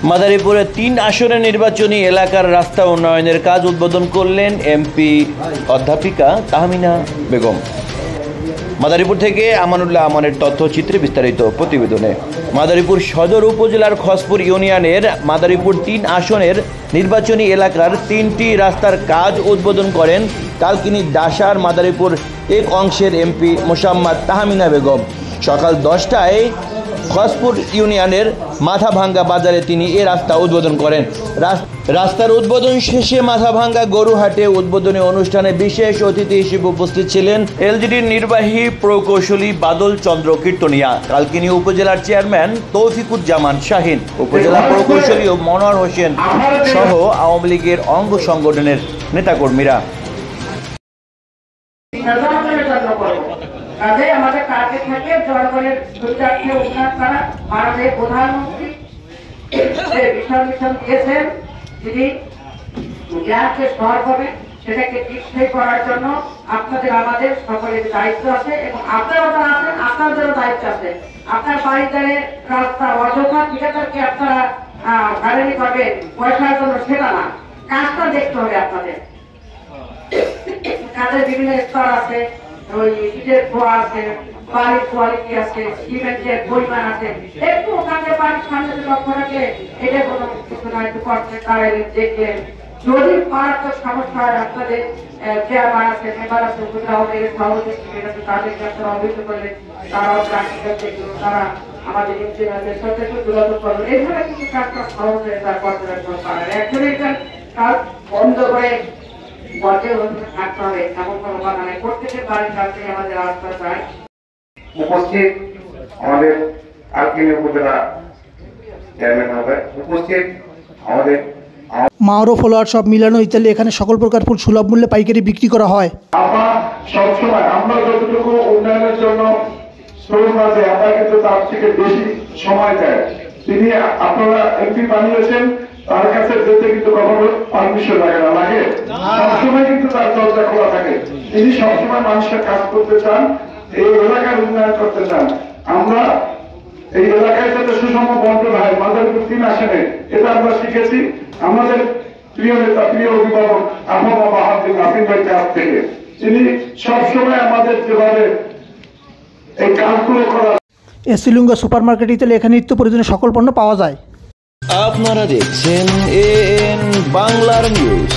মাদারীপুরে ৩ আসনের নির্বাচনী এলাকার রাস্তা উন্নয়নের কাজ উদ্বোধন করলেন এমপি অধ্যাপিকা তাহমিনা বেগম। মাদারীপুর থেকে আমানুল্লাহ আমানের তথ্যচিত্রে বিস্তারিত প্রতিবেদনে। মাদারীপুর সদর উপজেলার খসপুর ইউনিয়নের মাদারীপুর ৩ আসনের নির্বাচনী এলাকার ৩টি রাস্তার কাজ উদ্বোধন করেন কালকিনি ডাসার মাদারীপুর ১ অংশের এমপি মোসাম্মদ তাহমিনা বেগম। সকাল ১০টায় খসপুর ইউনিয়নের মাথাভাঙ্গা বাজারে তিনি এ রাস্তা উদ্বোধন করেন। রাস্তার উদ্বোধন শেষে মাথাভাঙ্গা গরুহাটে উদ্বোধনী অনুষ্ঠানে বিশেষ অতিথি হিসেবে উপস্থিত ছিলেন এলজিডির নির্বাহী প্রকৌশলী বাদল চন্দ্র কীর্তনিয়া, কালকিনি উপজেলার চেয়ারম্যান তৌফিকুজ্জামান শাহিন, উপজেলা প্রকৌশলী ও মনোয়ার হোসেন সহ আওয়ামী লীগের অঙ্গ সংগঠনের নেতাকর্মীরা। কাজে আমাদের টার্গেট থাকে জনগণের সুবিধার্থে উন্নয়ন করা। মাননীয় প্রধানমন্ত্রী যে মিশন দিয়েছেন, যিনি জ্ঞানকে শহর হবে, সেটাকে টিকসই করার জন্য আপনাদের আমাদের সকলের দায়িত্ব আছে এবং আপনারা যারা আছেন আপনাদেরও দায়িত্ব আছে। আপনার বাড়িতে রাস্তা অযথা ঠিকাদারকে আপনারা গাড়ি করবেন পয়সার জন্য, সেটা না, কাজটা দেখতে হবে আপনাদের। কাজের বিভিন্ন স্তর আছে, ওই ইটের ধোয়া আছে, বাড়ির কোয়ালিটি আছে, সিমেন্টের পরিমাণ আছে, একটু ওখানে বাড়ির সামনে লক্ষ্য রাখলে এটা কোনো কিছু না, একটু করতে তারাই দেখলেন। যদি মারাত্মক সমস্যা হয় আপনাদের চেয়ারম্যান আছে, মেম্বার আছে, সভাপতি তাদেরকে আপনারা অবহিত করলেন, তারাও প্রাকৃতিক দেখলো, তারা আমাদের ইঞ্জিনিয়ারদের সাথে একটু যোগাযোগ করলো। এইভাবে কিন্তু কাজটা সহজে তার পর্যবেক্ষণ করার একজনের কাজ বন্ধ করে থাকতে হবে এমন কোনো কথা নেই। প্রত্যেকের বাড়ির কাছে আমাদের রাস্তা চাই। উপস্থিত আমাদের কালকিনি উপজেলা চেয়ারম্যান হবে, উপস্থিত আমাদের মাওরো ফলোয়ার সব মিলানো ইত্যাদি, এখানে সকল প্রকার ফুল সুলভ মূল্যে পাইকারি বিক্রি করা হয়। সবসময় আমরা যতটুকু উন্নয়নের জন্য শ্রম আছে, আমরা কিন্তু তার থেকে বেশি সময় দেয়। তিনি আপনারা এমপি বানিয়েছেন, তার কাছে যেতে কিন্তু কখনো পারমিশন লাগে না, লাগে সবসময় কিন্তু তার দরজা খোলা থাকে। তিনি সবসময় মানুষের কাজ করতে চান, এই এলাকার উন্নয়ন করতে চান। আমরা এই এলাকায় যাতে সুষম বন্টন হয় মাদারীপুর ৩ আসনে, এটা আমরা শিখেছি আমাদের প্রিয় নেতা, প্রিয় অভিভাবক আহমদ বাহাদুর নাসিম ভাইয়ের কাছ থেকে। তিনি সবসময় আমাদের যেভাবে এই কাজগুলো করা। এসিলুঙ্গা সুপার মার্কেট ইত্যাদি, এখানে নিত্য প্রয়োজনীয় সকল পণ্য পাওয়া যায়। আপনারা দেখছেন AN বাংলার নিউজ।